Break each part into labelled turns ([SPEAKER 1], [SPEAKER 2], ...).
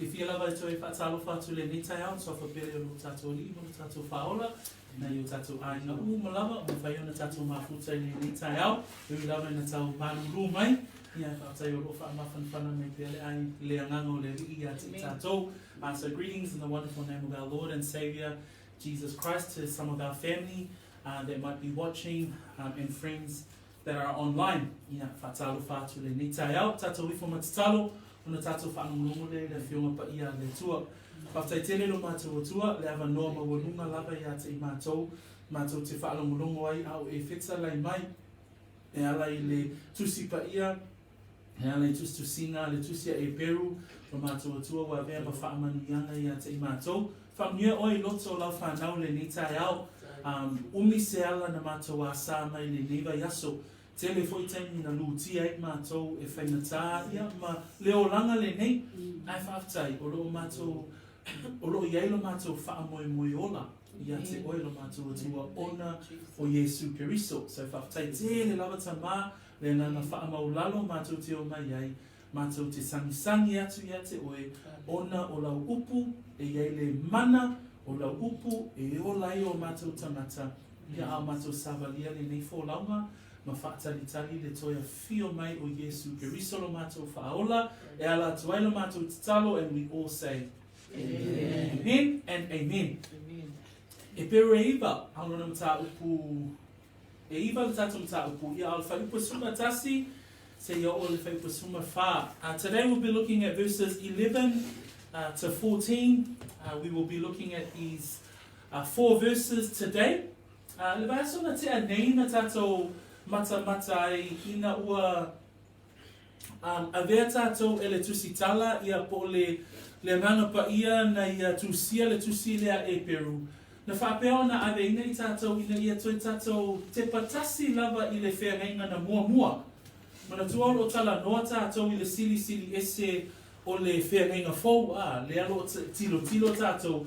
[SPEAKER 1] If you love to if that's all for to le nita out so for pele lo tato li mo tato faola na yo tato ai na malava mo fa yo na tato mafuta le nita out we love na tato malu mai ya fa yo lo fa ma fan me pele ai le ngano le ia tato. So greetings in the wonderful name of our Lord and Savior Jesus Christ to some of our family that might be watching and friends that are online. Ya fa talo fa to le nita out tato we from talo ona tato fa no le fiona pa ia le tua pa taitele lo mato tua le ava norma wo lunga lava ia te mato te fa lo ai au e fitsa lai mai e ala ile tusi pa ia e ala tusi singa le tusi e peru lo mato tua wa ve ma fa manu yanga ia te mato fa mia oi loto la fa na le nita au umi se ala na mato wa sa mai le neva yaso tele foi temi na luti ai matou e whainata ia ma leo langa le nei ai whaftai o lo matou o lo iei lo matou wha moe ola ia te oi lo matou atua ona o Yesu Keriso so whaftai tele lava tama le nana wha maulalo matou te o mai ai matou te sangi atu ia te oi ona o lau upu e iei le mana o lau upu e olai o matou tangata ia a matou savalia le nei fo launga ma whaatalitali le toia fio mai o Yesu Keriso lo mātou whaola e ala tuai lo mātou titalo and we all say Amen. Amen and Amen. E pero e iwa hauna mta upu e iwa le tato mta upu ia al whaipa suma tasi se ia o le whaipa suma wha. Today we'll be looking at verses 11 to 14. We will be looking at these 4 verses today. Le vai sona te anei na tato mata ai ina ua a vea tātou e le tusitala ia po le manga pa ia na ia tusia le tusi lea e Peru. Na whapea na ave ina i tātou ina ia toi tātou te patasi lava i le whenga na mua. Mana tualo o tala noa tātou i le sili ese o le whenga fau le alo tilo tātou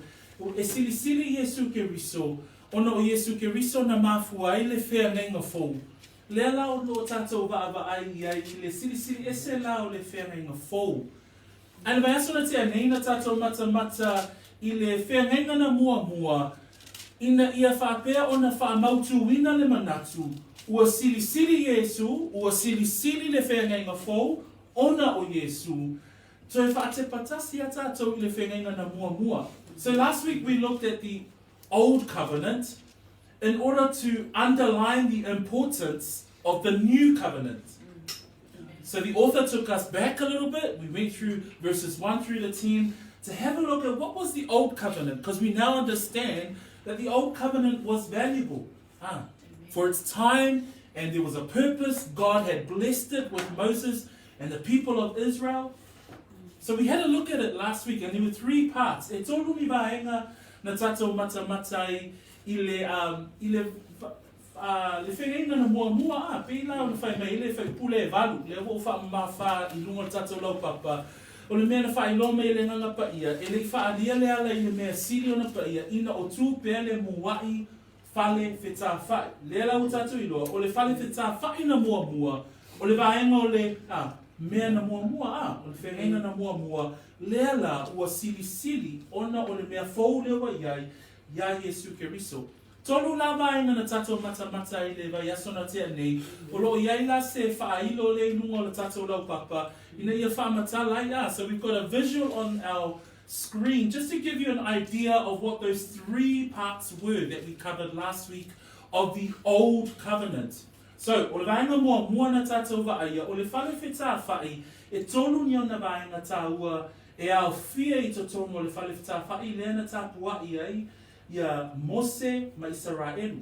[SPEAKER 1] e sili Yesu Keriso ona o Yesu Keriso na mafua i le whenga fau. Le lao lo tatou va ai le sili ese lao le whenga fau. Ana mai aso na te anei na tatou mata i le whenga na mua ina ia whapea o na whaamautu wina le manatu ua sili Yesu ua sili le whenga fau ona o Yesu. So e whaate patasi a tatou i le whenga na mua. So last week we looked at the Old Covenant in order to underline the importance of the new covenant. So the author took us back a little bit. We went through verses 1 through to 10 to have a look at what was the old covenant, because we now understand that the old covenant was valuable for its time, and there was a purpose. God had blessed it with Moses and the people of Israel. So we had a look at it last week, and there were 3 parts. E tolu mi vaenga na tatou mata ile le whenga na mua pe la o le whai mai le whai pule e walu le o wha mawha i lunga tatou lau papa o le mea na whai lome i le nganga pa ia e le wha alia le ala i le mea siri o na pa ia ina o tū pēr le muai whale whetā whai le ala o tatou i loa o le whale whetā whai na mua o le vaenga o le mea na mua o le whenga na mua le ala ua sili ona o le mea fau le wa iai ia Yesu Keriso. Tolu lava inga na tatou mata I le vai aso na te anei. O lo iai la se whaailo le lunga o le tatou lau papa. Ina ia whaamata lai So we've got a visual on our screen just to give you an idea of what those 3 parts were that we covered last week of the Old Covenant. So, o le vaenga mua na tatou vaia, o le whale whetā whai, e tonu ni ona vaenga tāua e au fia I to tonga o le whale whetā whai, lea na tāpua ai, ia Mose ma Israelu.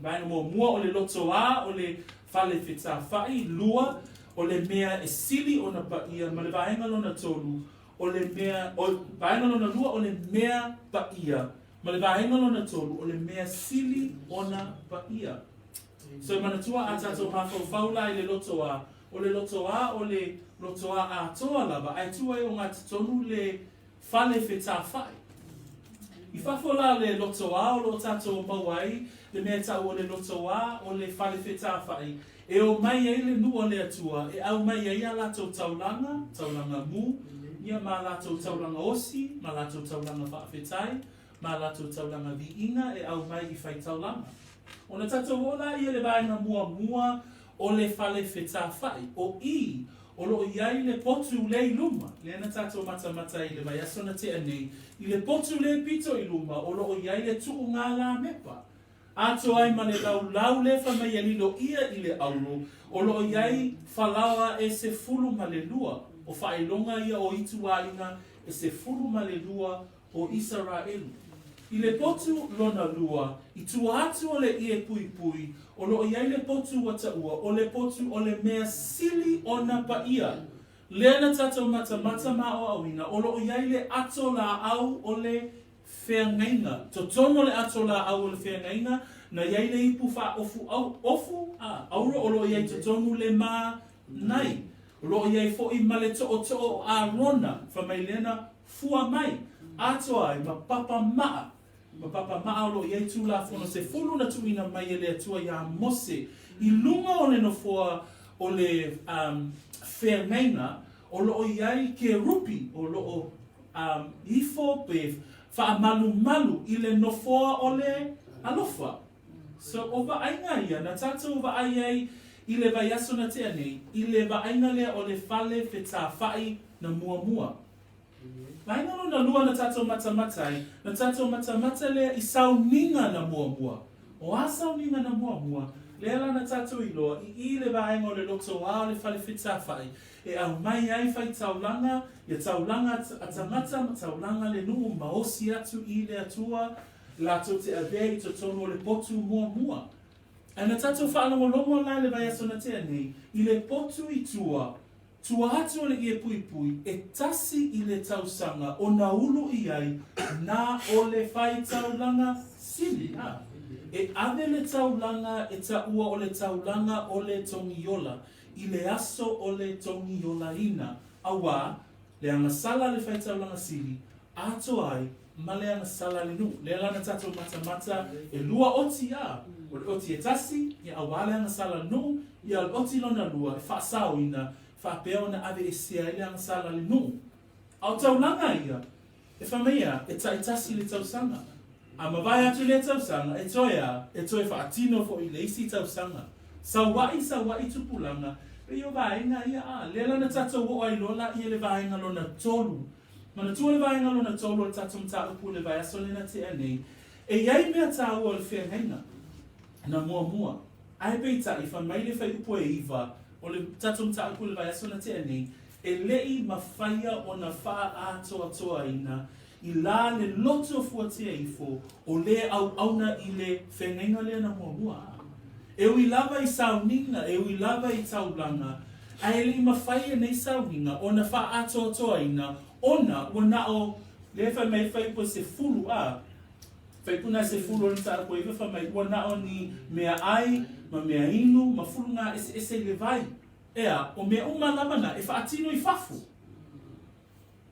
[SPEAKER 1] Vaenga mua o le lotoa o le whale whetā whai, lua o le mea e sili o na paia, ma le vaenga lona tolu, o le mea, vaenga lona lua o le mea paia, ma le vaenga lona tolu, o le mea sili o na paia. So manatua a tatou mafau faula I le lotoa, o le lotoa a toa lava, ai tua o ngā tonu le whale whetā whai. I whafola le lotoa o lo tatou mawai, le mea tau o le lotoa o le whale whetā whai, e o mai ei le nua le atua, e au mai ei a latou taulanga mu, Ia mā lātou tauranga osi, mā lātou tauranga whaafetai, mā lātou tauranga viinga e au mai I whai tauranga. O na tātou ola ia le vaenga mua o le whale whetā whai, o I, o lo iai le potu le iluma, le ana tātou mata I le vai asona te anei, I le potu le pito iluma, o lo iai le tuu ngā la mepa. Ato ai ma le lau le whamai alilo ia I le auro, o lo iai whalawa e se fulu ma le lua, o whaelonga ia o itu wainga e se fulu ma le lua o Israelu. I le potu lona lua, I tua atu o le ie pui, o lo iai le potu wata ua, o le potu o le mea sili o na paia. Lena tatou mata ma o awina, o lo iai le ato la au o le whengainga. Totono le ato la au o le whengainga, na iai le ipu wha ofu, auro o lo iai totono le mā nai. O lo iai fo I male to'o a rona, whamai lena fua mai. Ato ai, ma papa maa. Ma papa maa o lo iai tū la fono se fulu na tuina mai e le atua ia mose. I lunga o le no fua o le whengainga, o lo iai ke rupi, o lo ifo pe wha malu I le no fua o le alofa. So o va ainga ia, na tātou va ai I le vai aso na te anei, I le va ainga lea o le whale whetā whai na mua. Vainga no na lua na tātou mata na tātou mata lea I sauninga na mua. O a sauninga na mua, lea la na tātou I loa, I le vaenga o le loto a o le whale whetā whai. E au mai ai whai taulanga, ia taulanga atangata, taulanga le nuu maosi atu I le atua, lātou te avea I totono o le potu mua. E na tātou whaalongolongo lai le vai aso na te anei, I le potu I tua atu o le ie pui, e tasi I le tausanga o na ulu I ai, na o le whai taulanga sili. E ave le taulanga e taua o le taulanga o le tongiola, I le aso o le tongiola ina. Awa, le angasala le whai taulanga sili, ato ai, ma le angasala le nu. Le lana tātou mata e lua oti a. O le oti e tasi, I awa le angasala nu, I al oti lona lua, e whaasao ina, whapea na ave e sea I le angasala le nu. Au taulanga ia, e whamea, e tasi le tausanga. A mawai atu le tausanga, e toe whaatino fo I le isi tausanga. Sawai tupulanga, e yo vaenga ia a. Le lana tātou o ai lola I le vaenga lona tolu. Mana tua le vaenga lona tolu le tātou mta upu le vai aso le na te anei. E iai mea tāu o le whengainga. Na mua. Ai peita I whamai le whai upu e iwa, o le tātou mta upu le vai aso na te anei, e lei mawhaia o na wha atoa ina, I la le loto fuatia I fo, o le auna I le whengainga lea na mua. E ui lava I sauninga, e ui lava I taulanga, a e li mawhaia nei sauninga, o na wha atoa ina, ona, wana o, le whamai whaipo se fulu a, whaipuna se fulu o ni tā koe, whamai wana o ni mea ai, ma mea inu, ma fulu ngā ese le vai. Ea, o mea umalamana, e whaatino I whafu.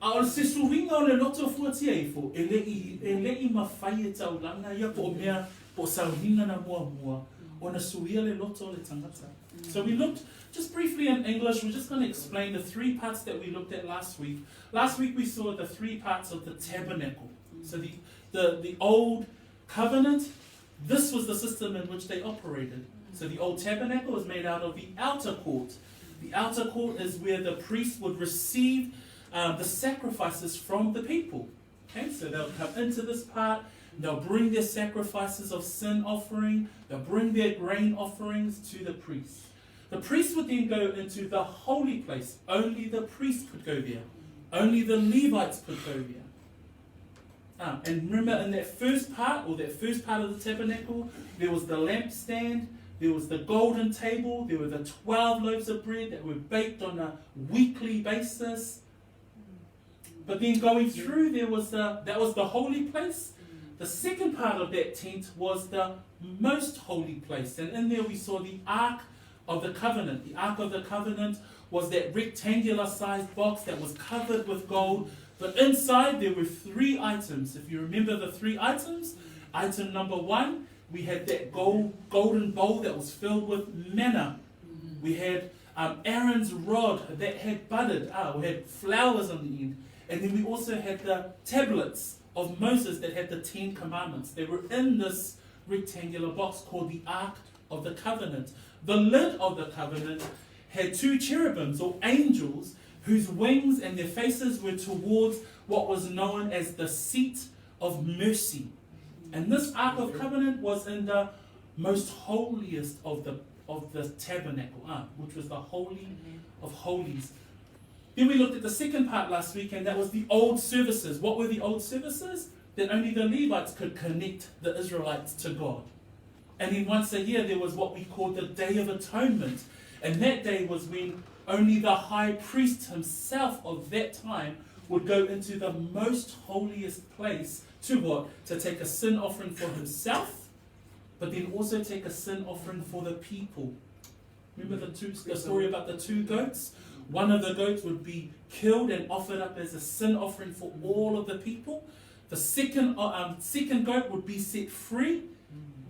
[SPEAKER 1] A o se suhinga o le loto fuatia I fo, e lei mawhai e taulanga ia po mea po sauhinga na mua, o na suia le loto le tangata. So we looked, just briefly in English, we're just going to explain the three parts that we looked at last week. Last week we saw the three parts of the tabernacle. So the old covenant, this was the system in which they operated. So the old tabernacle was made out of the outer court. The outer court is where the priest would receive the sacrifices from the people. Okay, so they'll come into this part, they'll bring their sacrifices of sin offering, they'll bring their grain offerings to the priest. The priest would then go into the holy place. Only the priest could go there. Only the Levites could go there. And remember in that first part of the tabernacle, there was the lampstand, there was the golden table, there were the 12 loaves of bread that were baked on a weekly basis. But then going through, that was the holy place. The second part of that tent was the most holy place. And in there we saw the Ark of the Covenant. The Ark of the Covenant was that rectangular sized box that was covered with gold. But inside there were three items. If you remember the three items, item number one, we had that golden bowl that was filled with manna. We had Aaron's rod that had budded, or had flowers on the end. And then we also had the tablets of Moses that had the 10 commandments. They were in this rectangular box called the Ark of the Covenant. The lid of the covenant had 2 cherubims or angels whose wings and their faces were towards what was known as the seat of mercy. And this Ark of Covenant was in the most holiest of the tabernacle, which was the Holy of Holies. Then we looked at the second part last week, and that was the old services. What were the old services? That only the Levites could connect the Israelites to God. And then once a year there was what we called the Day of Atonement. And that day was when only the high priest himself of that time would go into the most holiest place to what? To take a sin offering for himself, but then also take a sin offering for the people. Remember the story about the 2 goats? One of the goats would be killed and offered up as a sin offering for all of the people. The second goat would be set free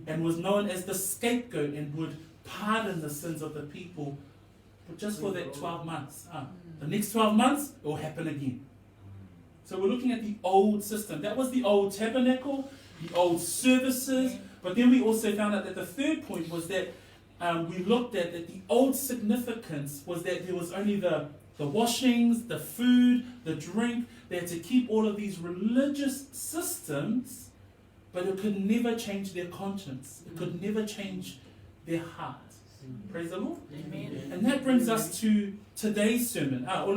[SPEAKER 1] and was known as the scapegoat and would pardon the sins of the people, but just for that 12 months. The next 12 months, it will happen again. So we're looking at the old system. That was the old tabernacle, the old services, but then we also found out that the third point was that we looked at that the old significance was that there was only the washings, the food, the drink. They had to keep all of these religious systems, but it could never change their conscience. It could never change their heart. Praise the Lord. Amen. And that brings us to today's sermon. O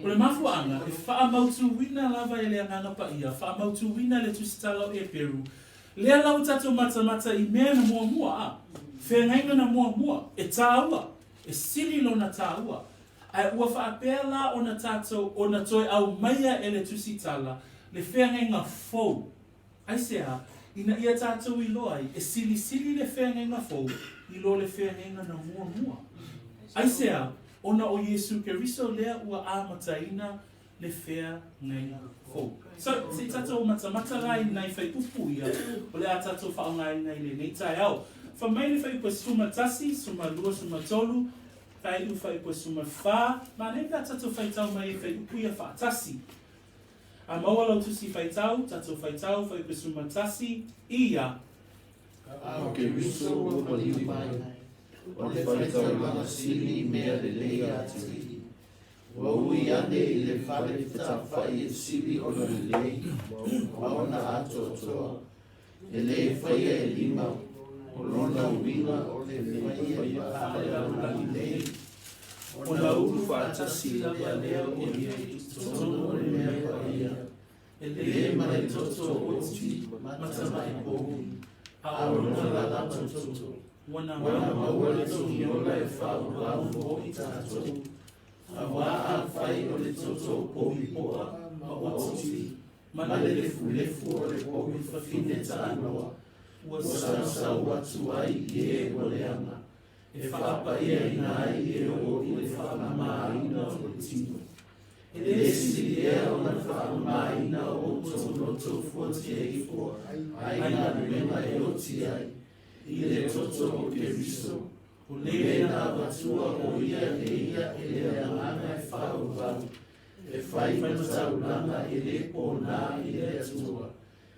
[SPEAKER 1] le mafuanga, e wha mautu wina lava e lea nganga pa ia, wha mautu wina le tusitalo e Peru. Lea lau tato mata I mea na mua mua, whengainga na mua mua, e tāua, e sili lo na tāua. Ai ua wha apea la o na tato o na toi au maia e le tusitala, le whengainga fau. Ai sea, ina ia tato I loai, e sili le whengainga fau, I lo le whengainga na mua mua. Ai sea, ona o Yesu Keriso lea ua amataina le whea ngai fau. So, se tato o mata rai nei whai pupu ia, o le a tato whaongai nei le nei tai au. Wha mai le whai pua suma tasi, suma lua, suma tolu, whai u whai pua suma wha, ma nei la tato whai tau mai e whai upu ia wha tasi. A maua lau tusi whai tau, tato whai tau, whai pua suma tasi, ia.
[SPEAKER 2] O Keriso o paliu mai. O le whaitau lana sili mea le leia ati. Wa ui ane I le whare whai e sili o na lei. Wa ona ato toa. E le whaia e lima. O lona uina o le whaia whare lana lei. O na uru whaatasi lea leo o ie. Tono o le mea whaia. E le mai toto o ti mata mai pohi. A o lona lana toto. Wana mawale tohi o lai whau lau o I tātou. A wā a whai o le toto pohi poa ma oti. Ma le lefu o le pohi whawhine tānoa. Ua sau atu ai I o le anga. E whapa ia ina ai e o I le whaamaina o le tino. E le sili o na whaamaina o tono tofu o te eifo. Ai na ruenga e oti ai. I le toto o Keriso, o le na watua o ia e le angana e whau wau, e whai mataulanga I le pōna I le atua,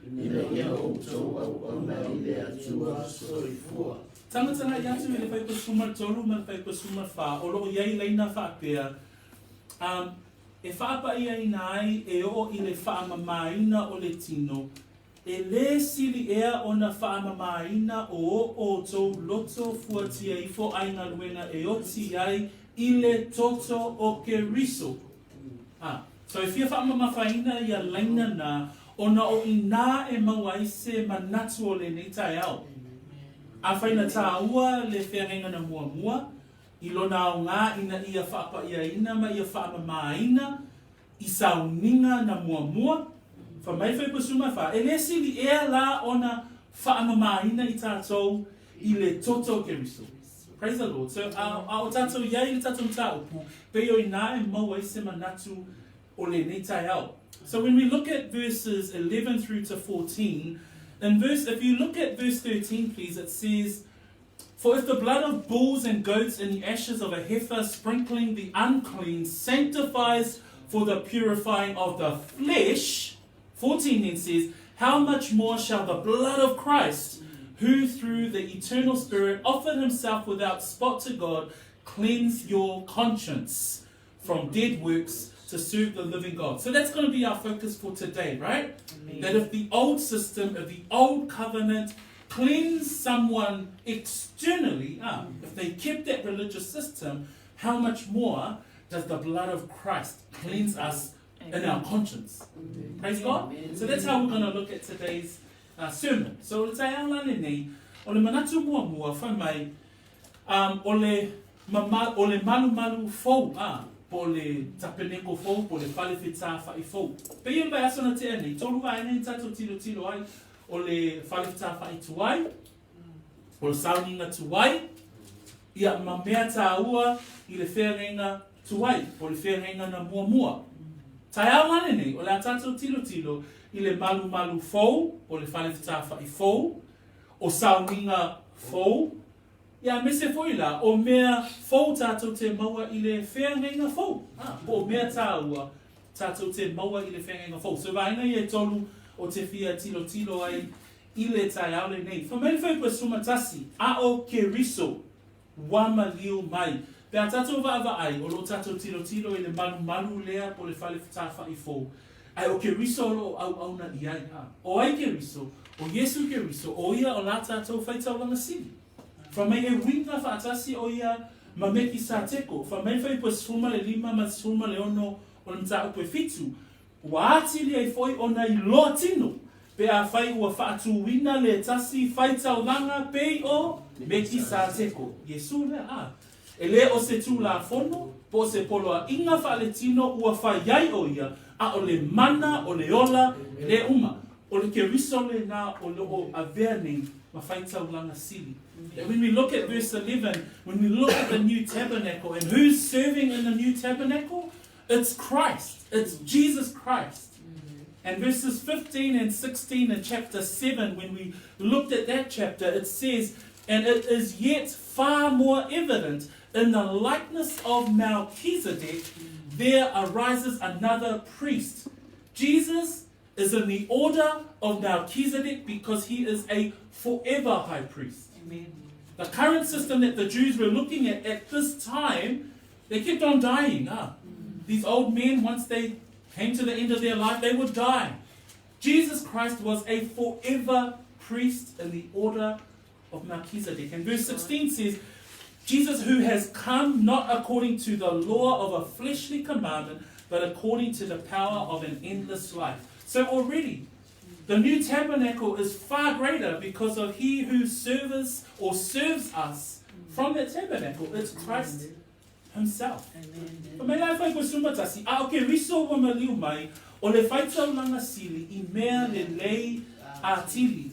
[SPEAKER 2] I le ia o tau au auna I le atua soifua.
[SPEAKER 1] Tangatanga I atu I le whai pasuma tolu ma le whai pasuma wha, o loo iai leina whaapea. E whaapa ia ina ai e o I le whaamamaina o le tino, e le sili ea o na whaamamaina o tau loto fuatia I fo aina luenga e oti ai I le toto o Keriso. So e fia whaamamaina ia laina na o na o ina e mauaise manatu o le nei tai au. A whaina tā ua le whenga na mua mua, I lona o ngā ina ia whaapa ia ina ma ia whaamamaina, I sauninga na mua mua, Fa mai whai pasuma wha, e le sili ea la ona whaamamaina I tātou I le toto Keriso. Praise the Lord. So, a o tātou iai le tātou mta upu, peo I nā e maua I se manatu o le nei tai au. So when we look at verses 11 through to 14, if you look at verse 13, please, it says, "For if the blood of bulls and goats and the ashes of a heifer sprinkling the unclean sanctifies for the purifying of the flesh," 14 then says, "how much more shall the blood of Christ, who through the eternal Spirit offered himself without spot to God, cleanse your conscience from dead works to serve the living God." So that's going to be our focus for today, right?
[SPEAKER 3] Amen.
[SPEAKER 1] That if the old system, if the old covenant cleansed someone externally, if they kept that religious system, how much more does the blood of Christ cleanse us in our conscience? Praise God. So that's how we're going to look at today's sermon. So let's say, ole manatu mua mua whamai, ole malu fau, po le tapeneko fau, po le whale whita whai fau. Pei mbai asona te ane, tolu vai ane tato tilo ai, o le whale whita whai tuai, o le sauninga tuai, ia mamea tā ua i le whenga tuai, o le whenga na mua. Tai au ane nei, o le atato tilo, i le malu fau, o le whale whita whai fau, o sauninga fau, ia mese foi la, o mea fau tātou te maua i le whenga fau. O mea tā ua tātou te maua i le whenga fau. So vaina i e tolu o te whia tilo ai i le tai au le nei. Whamene whai pa sumatasi, a o ke riso, wama liu mai. Pea tātou va ai, o lo tātou tilo i le malu lea po le whale whatafa i fau. Ai o ke riso o au na i ai. O ai ke riso, o Yesu ke riso, o ia o la tātou whaitaulanga sili. Whamei e winga whaatasi o ia mameki sa teko. Whamei whai pa suma le 5 ma suma le ono o le mta upe fitu. Wa atili ai foi ona i loa tino. Pe a whai ua whaatu wina le tasi whaitaulanga pei o meki sa teko. Yesu le E le o se tū la fono, po se poloa inga whaale tino ua whaiai o ia, a o le mana, o le ola, le uma. O le ke riso le na o loo a vea ma whaitaulanga sili. And when we look at verse 11, when we look at the new tabernacle, and who's serving in the new tabernacle? It's Christ. It's Jesus Christ. And verses 15 and 16 in chapter 7, when we looked at that chapter, it says, "And it is yet far more evident in the likeness of Melchizedek, there arises another priest." Jesus is in the order of Melchizedek because he is a forever high priest.
[SPEAKER 3] Amen.
[SPEAKER 1] The current system that the Jews were looking at this time, they kept on dying. These old men, once they came to the end of their life, they would die. Jesus Christ was a forever priest in the order of Melchizedek. And verse 16 says, Jesus who has come not according to the law of a fleshly commandment, but according to the power of an endless life. So already, the new tabernacle is far greater because of he who serves us from that tabernacle. It's Christ himself.
[SPEAKER 3] Amen.
[SPEAKER 1] Mai lai whai koe sumatasi, a oke riso wa maliu mai, o le whaitaulanga sili i mea le lei a tili.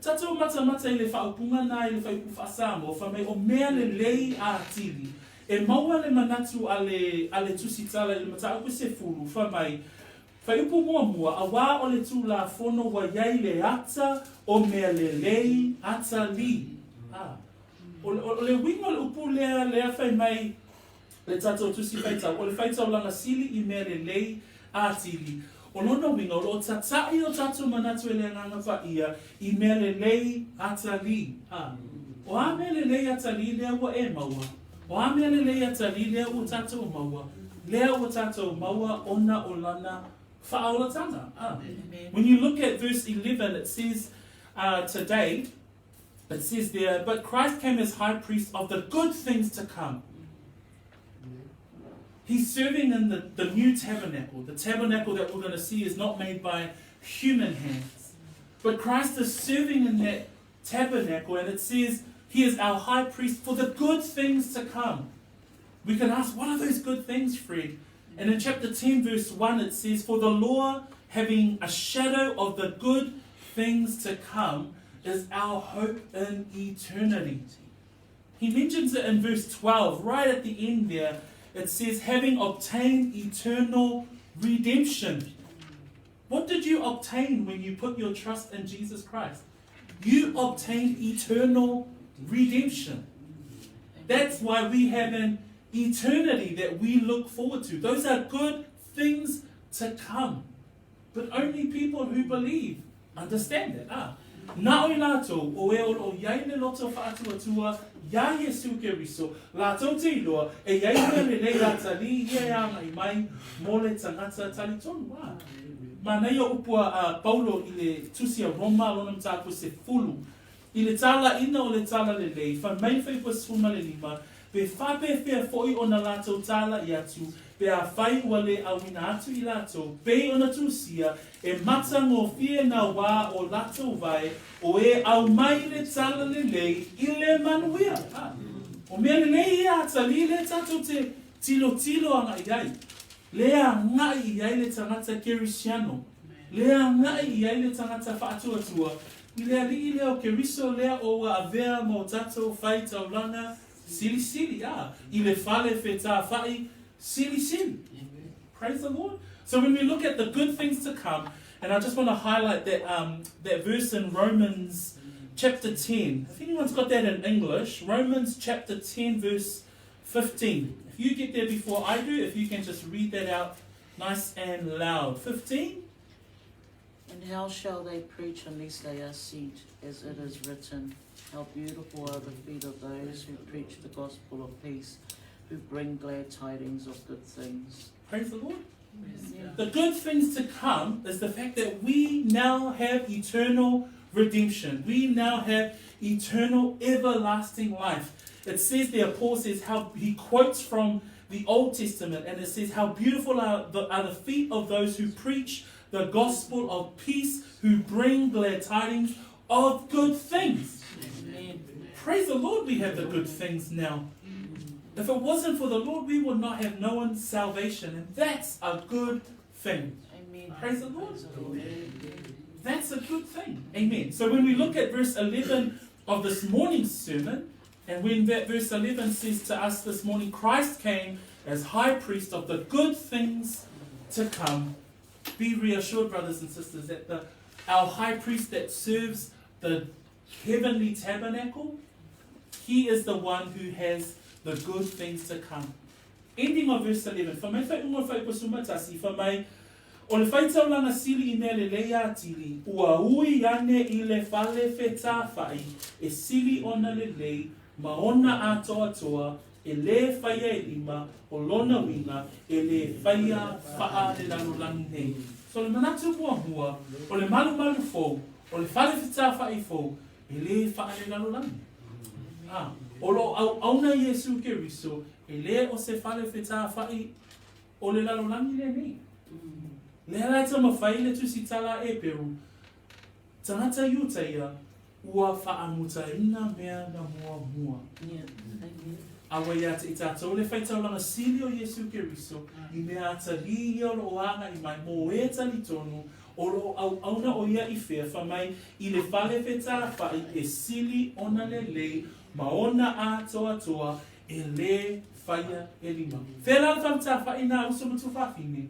[SPEAKER 1] Tatou mata i le whaupunga na i le whaipu whaasamo, whamei o mea le lei a tili. E maua le manatu a le tusitala i le mata upe se furu, whamei, whaipu mua, a wā o le tū la fono wa iai le ata o mea le lei ata li. O le wingo le upu lea whai mai, le tatou tusi whaitau, o le whaitau langa sili i mea le lei a tili. O lona winga, o lo tatai o tatou manatu e le nganga wha ia, i mea le lei ata li. O a mea le lei ata li lea ua e maua. O a mea le lei ata li lea ua tatou maua. Lea ua tatou maua ona o lana whaolatanga. When you look at verse 11, it says today, it says there, but Christ came as high priest of the good things to come. He's serving in the new tabernacle. The tabernacle that we're going to see is not made by human hands. But Christ is serving in that tabernacle, and it says he is our high priest for the good things to come. We can ask, what are those good things, Fred? And in chapter 10, verse 1, it says, for the law, having a shadow of the good things to come, is our hope in eternity. He mentions it in verse 12, right at the end there. It says, having obtained eternal redemption. What did you obtain when you put your trust in Jesus Christ? You obtained eternal redemption. That's why we have an eternity that we look forward to. Those are good things to come. But only people who believe understand it. Nā oi lātou, o e o iai le loto whaatua ia Yesu Keriso, lātou te iloa, e iai le le rata li ia anga I mai, mō le tangata tali tonu. Ma nei o upua Paulo I le tusia Roma, lona mtāku se fulu. I le tala ina o le tala le lei, wha mai whai pa suma le lima, pe whape whea foi o na lātou tala I atu, pe a whai ua le awina atu I lātou, pe o na tusia, e mata ngō whia na wā o lātou vai, o e au mai le tala le lei, I le manuia. O mea le lei ia atali le tātou te tilo anga iai. Lea ngai iai le tangata Kerisiano. Lea ngai iai le tangata whaatua. I lea li leo Keriso lea o wa avea mo tatou whai taulanga sili. I le whale whetā whai sili. Praise the Lord. So when we look at the good things to come, and I just want to highlight that that verse in Romans chapter 10. If anyone's got that in English, Romans chapter 10 verse 15. If you get there before I do, if you can just read that out nice and loud. 15.
[SPEAKER 3] And how shall they preach unless they are sent, as it is written, how beautiful are the feet of those who preach the gospel of peace, who bring glad tidings of good things.
[SPEAKER 1] Praise the Lord.
[SPEAKER 3] Amen.
[SPEAKER 1] The good things to come is the fact that we now have eternal redemption. We now have eternal, everlasting life. It says there, Paul says how he quotes from the Old Testament, and it says how beautiful are the feet of those who preach the gospel of peace, who bring glad tidings of good things.
[SPEAKER 3] Amen.
[SPEAKER 1] Praise the Lord, we have the good things now. If it wasn't for the Lord, we would not have known salvation, and that's a good thing.
[SPEAKER 3] Amen.
[SPEAKER 1] Praise the Lord.
[SPEAKER 3] Praise the Lord.
[SPEAKER 1] That's a good thing. Amen. So when we look at verse 11 of this morning's sermon, and when that verse 11 says to us this morning, Christ came as high priest of the good things to come, be reassured, brothers and sisters, that our high priest that serves the heavenly tabernacle, he is the one who has the good things to come. Ending of verse 11. For mai whai unga whai pasumatasi, for mai o le whai taulanga sili I mea le leia atili, ua ui ane I le whale whetā whai, e sili ona le lei, ma ona atoa, e le whaia e lima, o lona winga, e le whaia whaa le lanulangi nei. So le manatu mua, o le malu fou, o le whale whetā whai fou, e le whaa le lanulangi. O lo auna Yesu Keriso, e le o se whale whetā whai, o le lanulangi le nei. Le hala ta mawhai le tusi tala e peru, tangata iutaia, ua whaamuta ina mea na mua.
[SPEAKER 3] Yeah. Amen.
[SPEAKER 1] Awa ia te tātou le whai taulanga sili o Yesu Keriso, I mea ata li o lo anga I mai mō e tali tonu, o lo auna o ia I whea whamai I le whale whetā whai e sili ona le lei, ma ona atoa, e le whaia e lima. Whela whamta whai nā usumutu whawhine.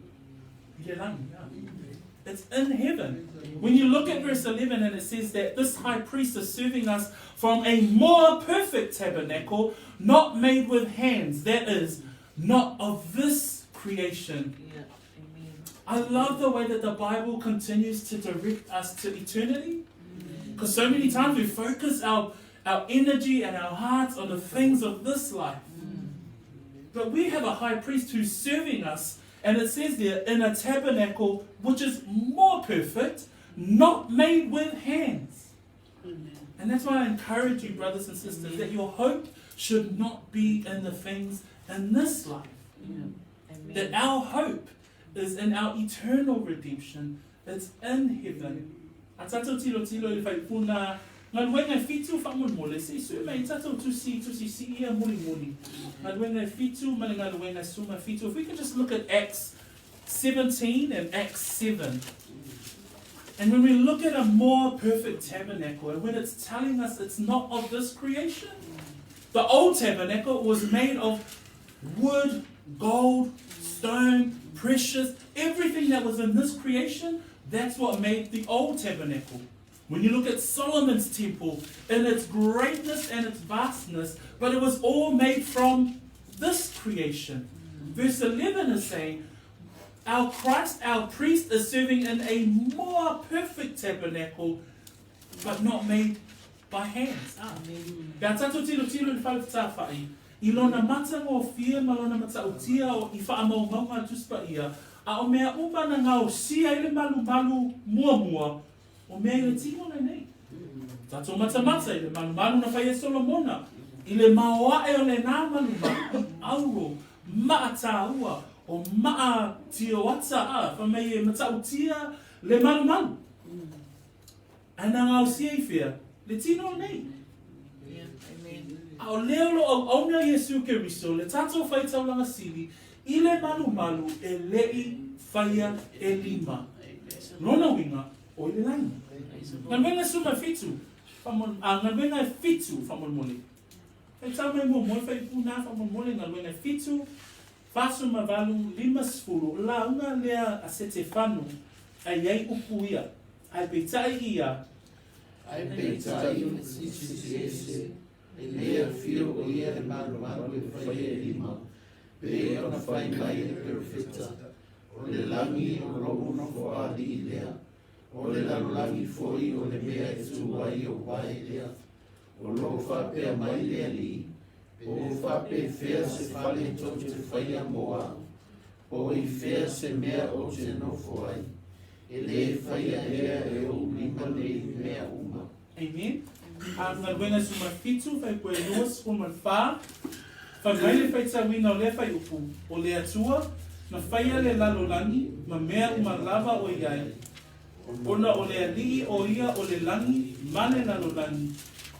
[SPEAKER 1] It's in heaven. When you look at verse 11 and it says that this high priest is serving us from a more perfect tabernacle, not made with hands, that is, not of this creation.
[SPEAKER 3] Yeah. Amen.
[SPEAKER 1] I love the way that the Bible continues to direct us to eternity. Because so many times we focus our energy and our hearts on the things of this life. But we have a high priest who's serving us, and it says there, in a tabernacle which is more perfect, not made with hands.
[SPEAKER 3] Amen.
[SPEAKER 1] And that's why I encourage you, brothers and sisters, that your hope should not be in the things in this life.
[SPEAKER 3] Yeah. Amen.
[SPEAKER 1] That our hope is in our eternal redemption. It's in heaven. A tatou tilo I whai puna, ngā luenga whitu whamon mole, se isu mei tatou tusi ia muli. Ngā luenga whitu, mani ngā luenga suma whitu. If we can just look at Acts 17 and Acts 7. And when we look at a more perfect tabernacle, and when it's telling us it's not of this creation, the old tabernacle was made of wood, gold, stone, precious, everything that was in this creation, That's what made the old tabernacle. When you look at Solomon's temple, in its greatness and its vastness, but it was all made from this creation. Verse 11 is saying, our Christ, our priest, is serving in a more perfect tabernacle, but not made by hands. Pea tato tilo tilo ni whale whai. I lona mata o fia ma lona mata o tia o I wha amau maunga tuspa ia. A o mea upa na ngau sia ile malu malu mua mua. O mea ile tino nei. Tato mata mata ile malu malu na whai e Solomona. Ile maoa e o le nā malu malu. Auro, maa tā ua. O maa tio wata a. Whamei e mata o tia le malu malu. Ana ngau sia I fia. Le tino nei. O leo lo o auna Yesu Keriso, le tato whai taulanga sili, I le malu malu e lei whaia e lima. Nona winga o I le laina. Ngan wenga suma fitu, ngan wenga fitu whamon mole. Whai tau mai mo moi whai puna whamon mole, ngan wenga fitu, fasu mavalu lima sfuru, la unga lea a sete whanu, a iei upu ia, ai peitai ia,
[SPEAKER 2] Ai peitai o sisi e lea fio o ia e malu malu e whai e lima. Pe ona whai mai e perfecta. O le langi o lo uno fo adi I lea. O le langi foi o le mea e tuai o wai lea. O lo whapea mai lea li. O whape fea se whale to te whai a moa. O I fea se mea o te nofo ai. E le whai a ea e o lima nei mea uma.
[SPEAKER 1] Amen. Ngan wenga suma fitu, whai koe luas o man whā. Whai mai le whai tawina o le whai upu. O le atua, na whaia le lalolangi, ma mea uma lava o iai. Ona o le alii o ia o le langi, mane lalolangi.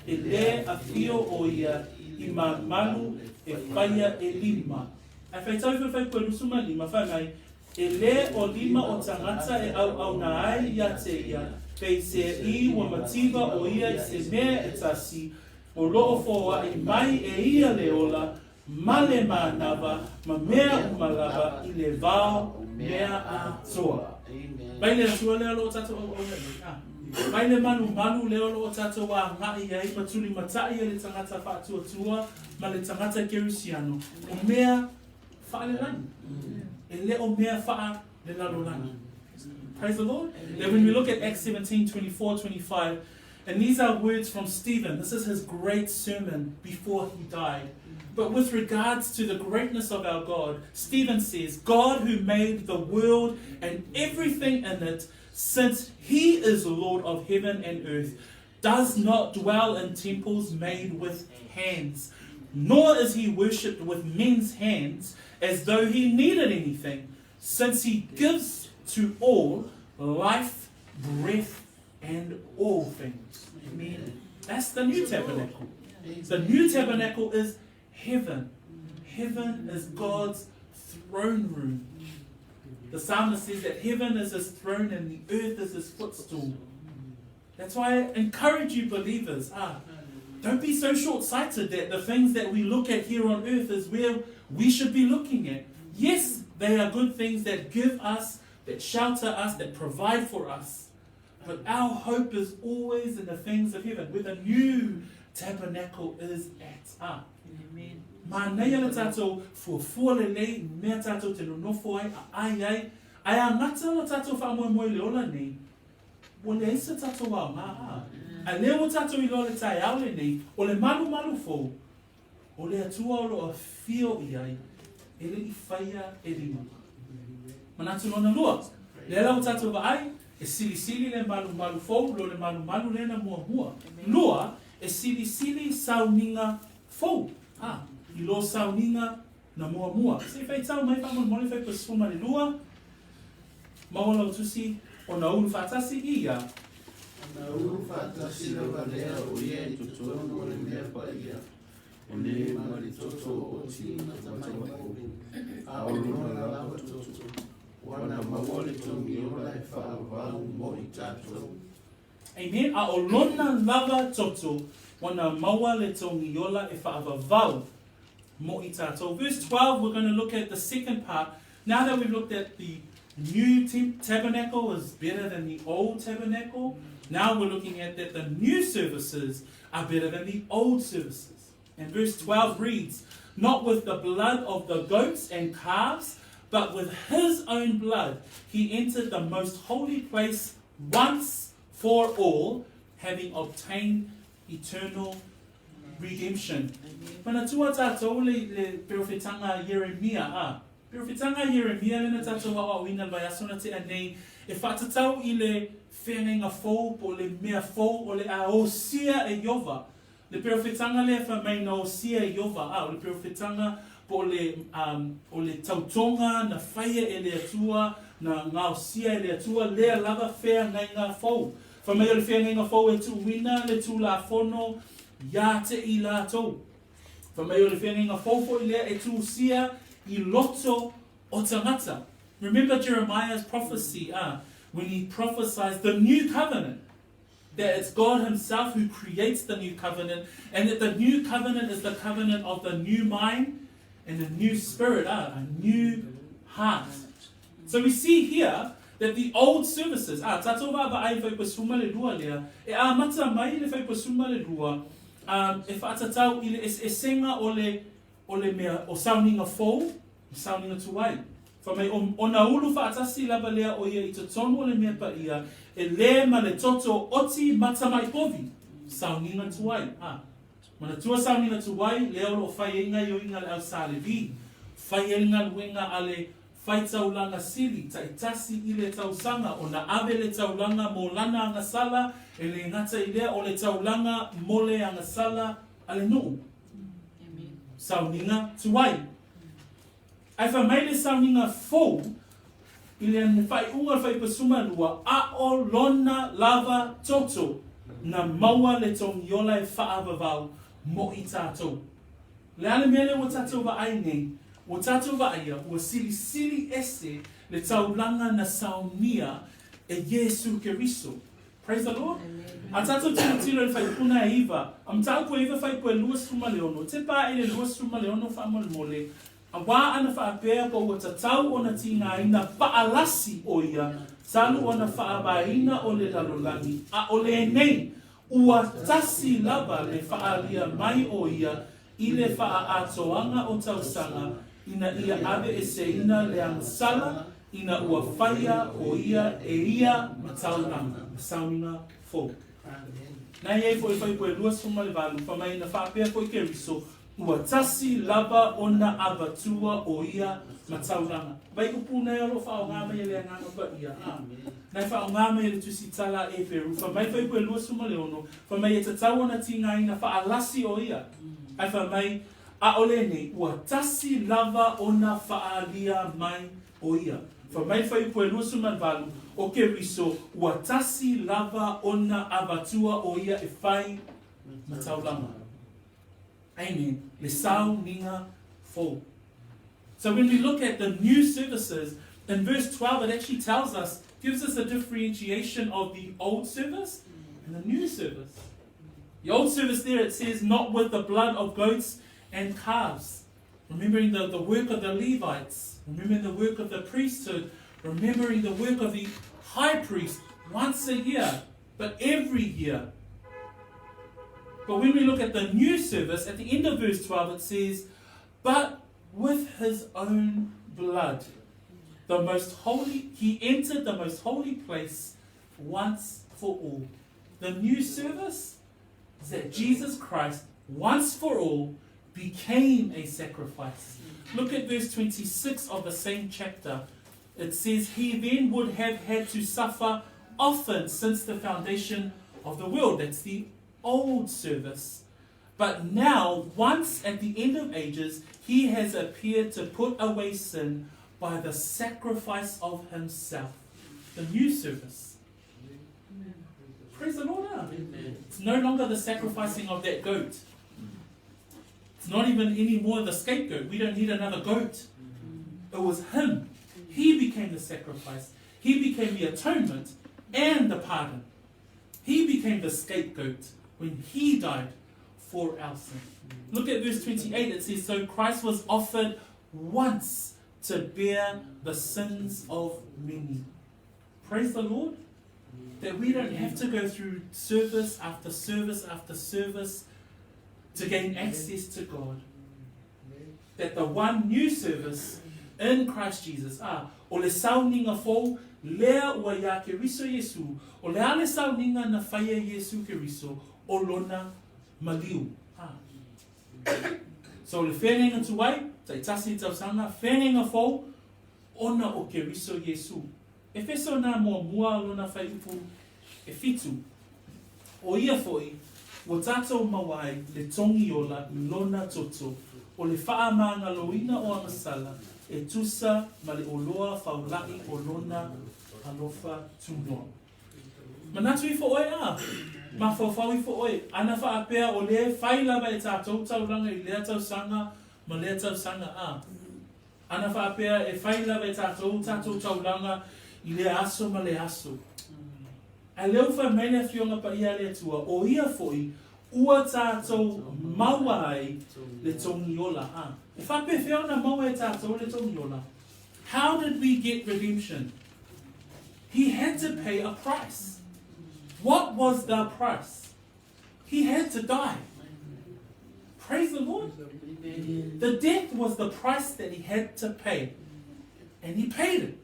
[SPEAKER 1] E le a fio o ia, I ma malu e whaia e lima. Ai whai tau whai koe lusuma lima, whai mai. E le o lima o tangata e au na ai ia te ia. Pei se I wa matiba o ia I se mea e tasi, o loo foa I mai e ia le ola, ma le mānawa, ma mea umalava I le vao mea a toa. Mai le atua leo loo tato o le. Mai le manu manu leo loo tato wa ngai ai matuli matai e le tangata whaatua tua, ma le tangata Kerisiano. O mea wha le lani. E le o mea wha le lalo lani. Praise the Lord. Then when we look at Acts 17:24-25, and these are words from Stephen. This is his great sermon before he died. But with regards to the greatness of our God, Stephen says, God who made the world and everything in it, since he is Lord of heaven and earth, does not dwell in temples made with hands, nor is he worshipped with men's hands as though he needed anything, since he gives to all life, breath, and all things. Amen. That's the new tabernacle. The new tabernacle is heaven. Heaven is God's throne room. The psalmist says that heaven is his throne and the earth is his footstool. That's why I encourage you believers, don't be so short-sighted that the things that we look at here on earth is where we should be looking at. Yes, they are good things that give us, that shelter us, that provide for us. But our hope is always in the things of heaven, where the new tabernacle is at. Amen. Ma nei ana tātou fuafua lelei, mea tātou te nonofo ai, ai a ngata o tātou whaamoemoe le ola nei, o le isa tātou wā maa. A leo o tātou I loa le tai au le nei, o le malu malu fōu, o le atua o loa fio I ai, e le I whaia e lima. Manatu lona lua. Le ala o tātou wa ai, e sili sili le malu malu fōu, lo le malu malu le na mua mua. Lua, e sili sili sauninga fōu. I lo sauninga na mua mua. Se whai tau mai whamon mole whai pasfuma le lua, maola o tusi o na uru whatasi ia.
[SPEAKER 2] Na uru whatasi le walea o ia I tutono o le mea pa ia. O le mali toto o tina tamako. A o luna na lava toto. Wana mawole tongi ola e whaavau mo I tato.
[SPEAKER 1] Amen. A o lona lava toto, wana maua le tongi ola e whaavau mo I tato. Verse 12, we're going to look at the second part. Now that we've looked at the new tabernacle is better than the old tabernacle. Now we're looking at that the new services are better than the old services. And verse 12 reads, not with the blood of the goats and calves, but with his own blood he entered the most holy place once for all, having obtained eternal redemption. Mana tua tātou le perofetanga Yeremia Perofetanga Yeremia lena tātou hawa wina mai asona te anei e whatatau i le whenenga fōu po le mea fōu o le a osia e Yova. Le perofetanga le whamai na osia e Yova o le perofetanga po o le tautonga na whaia e le atua na ngā osia e le atua lea lava whea ngai ngā fōu. Whamai o le whea ngai ngā fōu e tu wina le tu la whono ia te i lātou. Whamai o le whea ngai ngā fōu po i lea e tu sia I loto o tangata. Remember Jeremiah's prophecy when he prophesies the new covenant. That it's God himself who creates the new covenant, and that the new covenant is the covenant of the new mind and a new spirit, a new heart. So we see here that the old services, tato wa ai whai pasuma le rua lea, e a mata mai le whai pasuma le rua, e whaatatau I le esenga o le mea o sauninga fōu, sauninga tuai. Whamai o na ulu whaatasi lava lea o ia I te tonu o le mea pa ia, e le ma le toto oti mata mai povi, sauninga tuai. Mana tua sauninga tuai, lea o whai inga I o inga le au sālevi, whai inga luenga ale whai taulanga sili, ta itasi I le tausanga, o na ave le taulanga mo lana anga sala, e le ngata I lea o le taulanga mo le anga sala, ale nuu. Sauninga tuai. Ai whamai le sauninga fōu, I le whai unga whai pasuma lua, a o lona lava toto, na maua le tongiola e whaavavau mo I tātou. Le ale mele o tātou wa ai nei, o tātou wa aia, o sili ese le taulanga na saunia e Yesu Keriso. Praise the Lord. A tātou tino le whaipuna e iwa. Am tāu po iwa whaipo e luas ruma leono. Te pā e le luas ruma leono whaamole mole. A wā ana whaapea po ua tatau o na tina ina whaalasi o ia. Salu o na whaabaina o le lalolani. A o le nei, ua tasi lava le whaalia mai o ia I le whaatoanga o tausanga ina ia ave e se ina le angsala ina ua whaia o ia e ia mataunanga. Sauninga fōu. Nai ei foi whaipo e luas ruma le walu, whamai na whaapea foi ke riso, ua tasi lava o na abatua o ia matauranga. Vai upu nei alo whao ngāma I le anganga pa ia. Nai whao ngāma I le tusi tala e wheru, whamai whaipo e luas ruma le ono, whamai e tatau na tinga ina whaalasi o ia. Ai whamai, a ole nei, ua tasi lava o na whaalia mai o ia. Whamai whaipo e luas ruma le walu, o ke riso, ua tasi lava o na abatua o ia e whai matauranga. Amen. Le sau ninga fōu. So when we look at the new services, in verse 12 it actually tells us, gives us a differentiation of the old service and the new service. The old service there it says, not with the blood of goats and calves. Remembering the work of the Levites, remembering the work of the priesthood, remembering the work of the high priest once a year, but every year. But when we look at the new service, at the end of verse 12 it says, but with his own blood, the most holy, he entered the most holy place once for all. The new service is that Jesus Christ, once for all, became a sacrifice. Look at verse 26 of the same chapter. It says, he then would have had to suffer often since the foundation of the world. That's the old service. But now, once at the end of ages, he has appeared to put away sin by the sacrifice of himself. The new service. Amen. Praise the Lord. Amen. It's no longer the sacrificing of that goat. It's not even anymore the scapegoat. We don't need another goat. It was him. He became the sacrifice. He became the atonement and the pardon. He became the scapegoat when he died for our sin. Look at verse 28. It says, so Christ was offered once to bear the sins of many. Praise the Lord. That we don't have to go through service after service after service to gain access to God. That the one new service in Christ Jesus, o le sauninga fo, lea ua ia ke riso Yesu, o le ale sauninga na whaia Yesu ke riso, o lona maliu. So le whenenga tuwai, tai tasi tau sanga, whenenga fo, ona o ke riso Yesu. E wheso nā mua lona whai upu e fitu, o ia foi, o tātou mawai le tongi ola I lona toto, o le whaamanga loina o amasala, e tusa ma le oloa whaulai o lona alofa tunoa. Manatu I fo oe ma whawhau I fo oe, ana whaapea o le whailawa e tātou tauranga I lea tau sanga, ma lea tau sanga Ana whaapea e whailawa e tātou tauranga I le aso ma le aso. A leo wha mene whionga pa ia le tua, o ia foi, ua tātou maua ai le tongi ola. E whape whiona maua e tātou le tongi ola. How did we get redemption? He had to pay a price. What was the price? He had to die. Praise the Lord. The death was the price that he had to pay. And he paid it.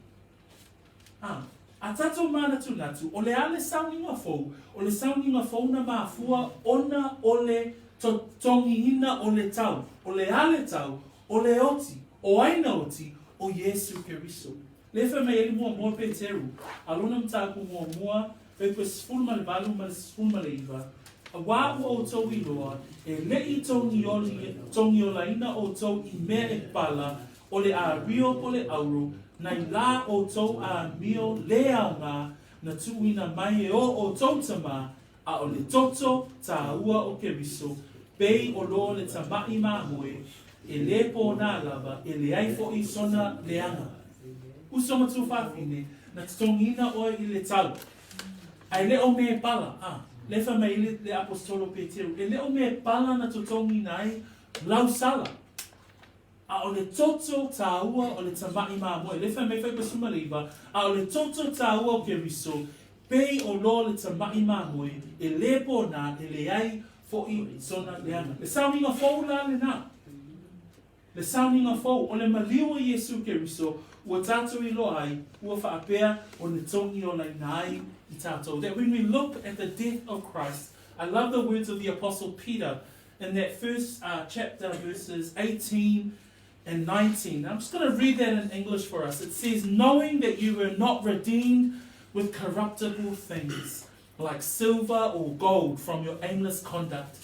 [SPEAKER 1] A tatou mana tunatu, o le ale sauninga fou, o le sauninga fou na mafua, ona o le tongi ina o le tau, o le ale tau, o le oti, o aina oti, o Yesu Keriso. Le wha mei mua pe teru, aluna mtaku mua, pe sfulma le valu ma le sfulma le iwa, a wā ua o tau I loa, e lei tongi o la ina o tau I mea e pala, o le a rio po le auro, Nai la o tau a mio lea ngā na tuina mai e o tau tama a o le toto ta ua o ke riso pei o lo le tamai mahoe e le po nā lava e le aifo I sona leanga. Usoma tu whawhine na tongina oe I le tau. Ai le o me pala, le wha mai le apostolo Peteru, e le o me pala na tongina ai lau sala. A o le toto tā ua o le tamai mamoe. Le wha mei whai pasuma leiva. A o le toto tā ua o ke riso. Pei o lo le tamai mamoe. E le po nā, e le ai fo I sona leana. Le sauninga fau la le nā. Le sauninga fau. O le maliu o Yesu ke riso. Ua tātou I lo ai. Ua whaapea o le tongi o lai nai I tātou. That when we look at the death of Christ, I love the words of the Apostle Peter in that first chapter, verses 18 and 19. I'm just going to read that in English for us. It says, knowing that you were not redeemed with corruptible things, like silver or gold from your aimless conduct.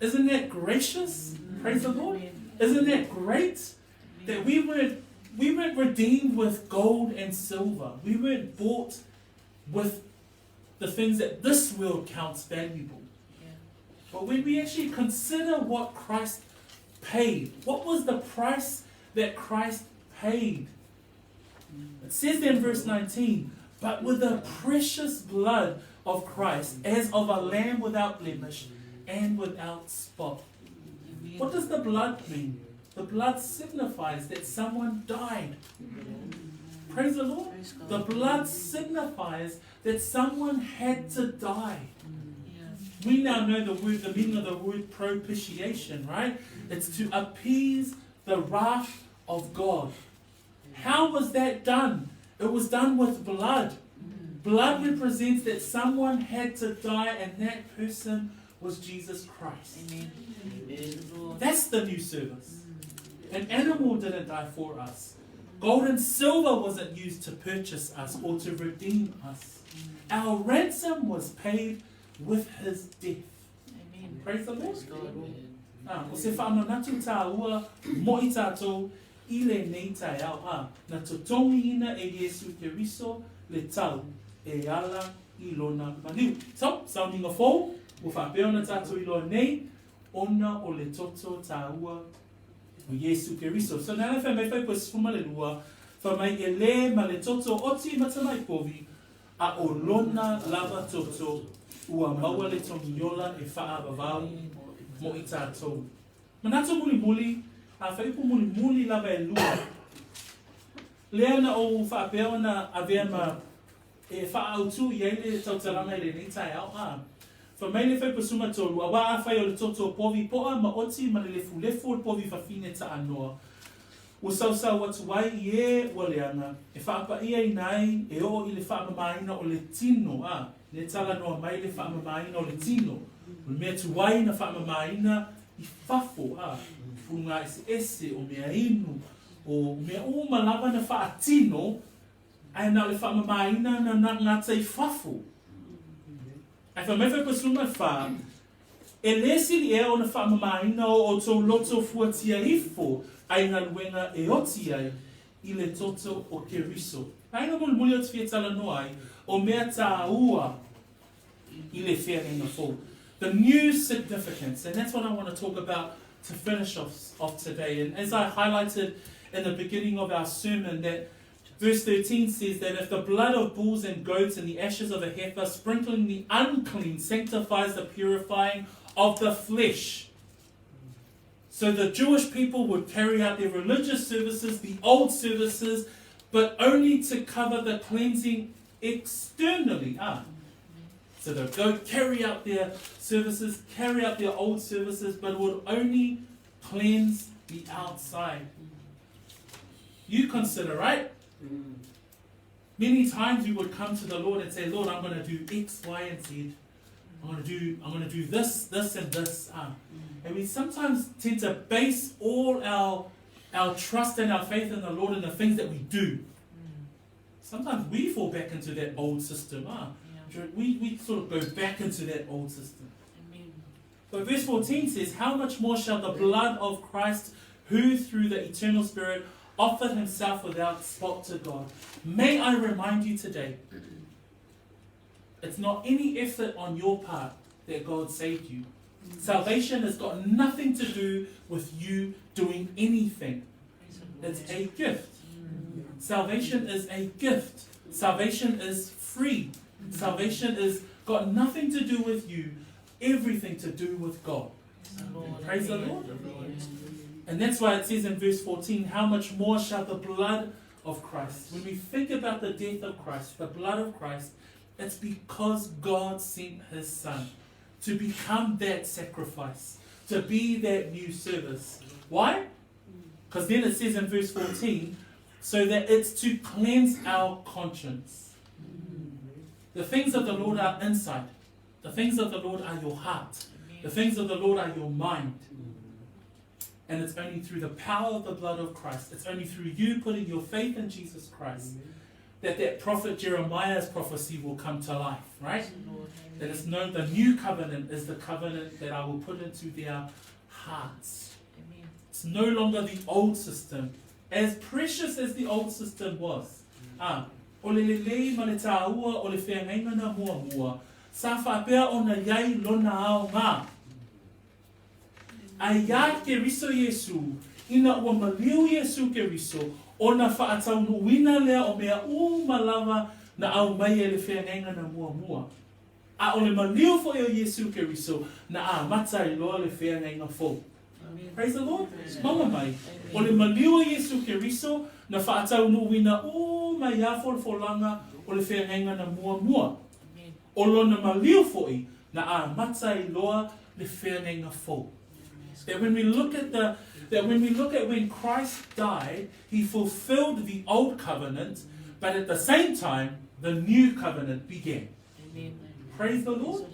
[SPEAKER 1] Isn't that gracious? Praise the Lord. Isn't that great? That we weren't redeemed with gold and silver. We weren't bought with the things that this world counts valuable. But when we actually consider what Christ paid. What was the price that Christ paid? It says there in verse 19, but with the precious blood of Christ, as of a lamb without blemish and without spot. What does the blood mean? The blood signifies that someone died. Praise the Lord. The blood signifies that someone had to die. We now know the meaning of the word propitiation, right? It's to appease the wrath of God. How was that done? It was done with blood. Blood represents that someone had to die, and that person was Jesus Christ. Amen. That's the new service. An animal didn't die for us. Gold and silver wasn't used to purchase us or to redeem us. Our ransom was paid with his death. Amen. Praise the Lord. O se whaananatu tā ua mo I tātou I le nei tai au na totongi ina e Yesu Keriso le tau e ala I lona maniu. So, sauninga fōu, o whapeo na tātou I loa nei, ona o le toto tā ua o Yesu Keriso. So, nana whai mai whai pus fuma le lua, wha mai e le ma le toto oti matamai povi, a o lona lava toto ua maua le tonginyola e wha vavau mo I tātou. Manato muli muli, a whaipu muli muli lava e lua. lea na o whaapea ona a vea ma e whaautu i eile tautaranga i le nei tai au Fa mai le whai pasuma tolu, a waa a whai o le toto povi poa ma oti ma le lefu o le povi whawhine ta anoa. Ua sausau atu wai i e ua leanga, e whaapa ia i nai e o i le whaamamaina o le tino, ne tala noa mai le whaamamaina o le tino. Ua mea tu wai na whaamamaina i whafo, punga ese o mea inu, o mea umalawa na whaatino, ai na le whaamamaina na ngata i whafo. Ai wha mai whai pasuma wha, e lesi li e o na whaamamaina o tau loto fuatia ifo, ai ngā luenga e oti ai i le toto o Keriso. Ai ngā muli o te whiatala noa ai, o mea tā ua i le whenenga fō. The new significance, and that's what I want to talk about to finish off today. And as I highlighted in the beginning of our sermon, that verse 13 says that if the blood of bulls and goats and the ashes of a heifer sprinkling the unclean sanctifies the purifying of the flesh. So the Jewish people would carry out their religious services, the old services, but only to cover the cleansing externally. So they'll go carry out their services, carry out their old services, but would only cleanse the outside. You consider, right? Many times you would come to the Lord and say, Lord, I'm going to do X, Y, and Z. I'm going to do this, and this. And we sometimes tend to base all our trust and our faith in the Lord in the things that we do. Sometimes we fall back into that old system. We sort of go back into that old system. Amen. But verse 14 says, how much more shall the blood of Christ, who through the eternal Spirit offered himself without spot to God. May I remind you today, it's not any effort on your part that God saved you. Salvation has got nothing to do with you doing anything. It's a gift. Salvation is a gift. Salvation is free. Salvation is got nothing to do with you, everything to do with God. Praise the Lord. And that's why it says in verse 14, how much more shall the blood of Christ. When we think about the death of Christ, the blood of Christ, it's because God sent his Son to become that sacrifice, to be that new service. Why? Because then it says in verse 14, so that it's to cleanse our conscience. The things of the Lord are inside. The things of the Lord are your heart. The things of the Lord are your mind. And it's only through the power of the blood of Christ, it's only through you putting your faith in Jesus Christ, that prophet Jeremiah's prophecy will come to life, right? That it's known the new covenant is the covenant that I will put into their hearts. It's no longer the old system, as precious as the old system was. O le lelei ma le tāua o le whengaina mua mua, sa whapea o na iai lona ao ngā. Ai ia Keriso Yesu, ina ua maliu Yesu Keriso, o na whaatau nuina lea o mea malawa na au mai e le whengaina na mua mua. A o le maliu fo o Yesu Keriso, na a mata I loa le whengaina fo. Praise the Lord. Mama mai. O le maliu o Yesu Keriso, na whaatau nuina mai a folanga o le whengaina na mua mua. O lona maliu fo I, na a mata I loa le whengaina fo. That when we look at when Christ died, he fulfilled the old covenant, but at the same time, the new covenant began. Amen. Praise the Lord.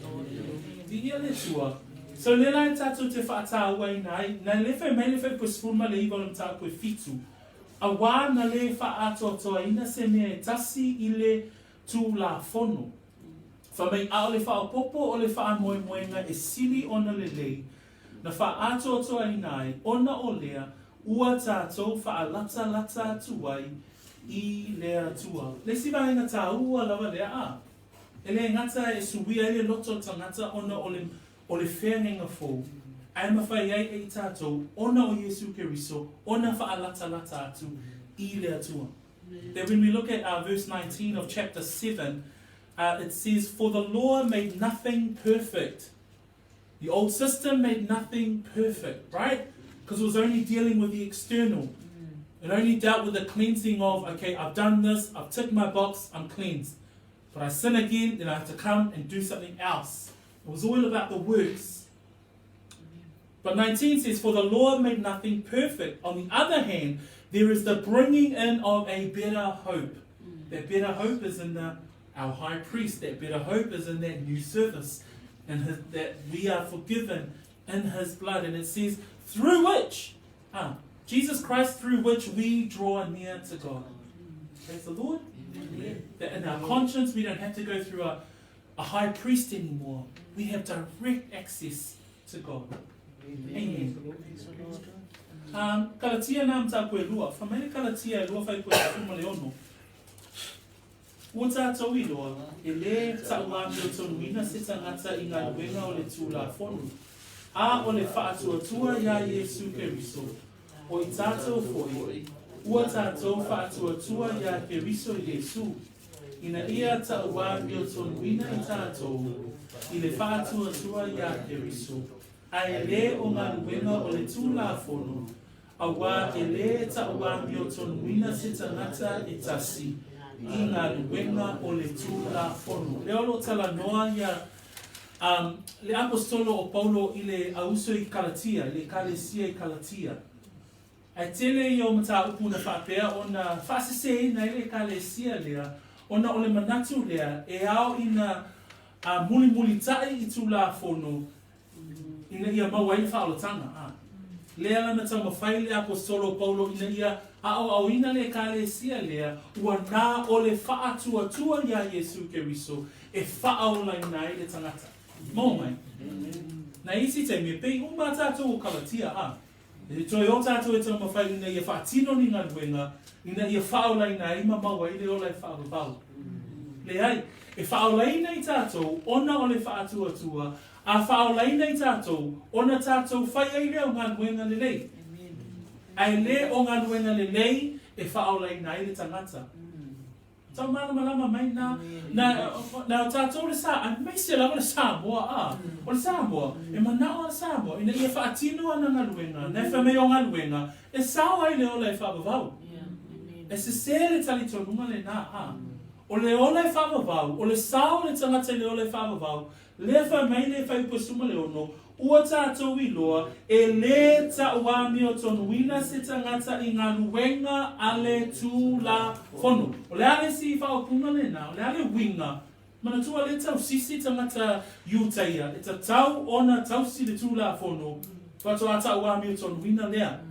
[SPEAKER 1] So le lai tatu te whaatawai nai, na le whai mai le whai pusfuma le iwa lam tāku e fitu. A wā na le whaatotoa ina se mea e tasi I le tū la whono. Whamei ao le whaopopo o le wha moe moenga e sili ona le lei, na whaatotoa inai, ona o lea, ua tātou whaalata lata atuai I lea tua. Le siwa inga tā ua lawa lea a. Ele ngata e suwia ele loto tangata ona o le whenenga fō. Ai mawhai ai e tātou, ona o Yesu Keriso, ona whaalata lata atu I lea tua. That when we look at verse 19 of chapter 7, it says, for the law made nothing perfect. The old system made nothing perfect, right? Because it was only dealing with the external. It only dealt with the cleansing of, okay, I've done this, I've ticked my box, I'm cleansed. But I sin again, then I have to come and do something else. It was all about the works. But 19 says, for the law made nothing perfect. On the other hand, there is the bringing in of a better hope. That better hope is in our high priest. That better hope is in that new service. And that we are forgiven in his blood. And it says, through which, Jesus Christ, through which we draw near to God. Praise the Lord. Amen. That in our conscience, we don't have to go through a high priest anymore. We have direct access to God. Amen. Kalatia na mta koe lua. Whamene kalatia e lua whai koe kuma leono. Ua tātou I loa, e le tauami o tonu ina se tangata I ngā luenga o le tūla whonu. A o le whaatuatua ia Yesu Keriso. O I tātou foi, ua tātou whaatuatua ia Keriso Yesu. Ina ia tauami o tonu ina I tātou, I le whaatuatua ia Keriso. Ai le o ngā luenga o le tūla whonu. A wā e le tauami o tonu ina se tangata e tasi. I ngā luenga o le tūla whonu. Leo lo tala noa ia le apostolo o Paulo I le auso I Kalatia, le kalesia I Kalatia. Ai tele I o mata upu na whapea o na whasese na le kalesia lea, o na o le manatu lea, e ao I na muli tai I tūla whonu, ina ia mawai whaolotanga. Lea lana tau mawhai le apostolo Paulo ina ia au ina le kalesia lea, ua nā o le whaatuatua ia Yesu Keriso, e whaolai nai le tangata. Mō mai. Na isi te me pei uma tātou o Kalatia E toi o tātou e tau mawhai ina ia whaatino ni ngā ruenga, ina ia whaolai nai ma mawai le o lai whaolabau. Le ai, e whaolai nei tātou, ona o le whaatuatua, a whaolai nei tātou, ona tātou whai ai reo ngā ruenga le lei. Ai le o ngā ruenga le lei, e whaolai nai le tangata. Tau mana malama mai na o tātou le sā, a mai se lawa le Samoa o le Samoa, e manao le Samoa, ina ia whaatino ana ngā ruenga, nei whamei o ngā ruenga, e sao ai le ola e whaavavau. E se se le tali tonunga le nā o le ola e whaavavau, o le sao le tangata le ola e whaavavau, le whamei le whaipusuma le ono, ua tātou I loa, e le tauami o tonuina se tangata I ngā luenga a le tūla whonu. O le ale si whaopuna le nā, o le ale winga, mana tua le tau sisi tangata iutaia, e ta tau ona tau si le tūla whonu, whato a tauami o tonuina lea.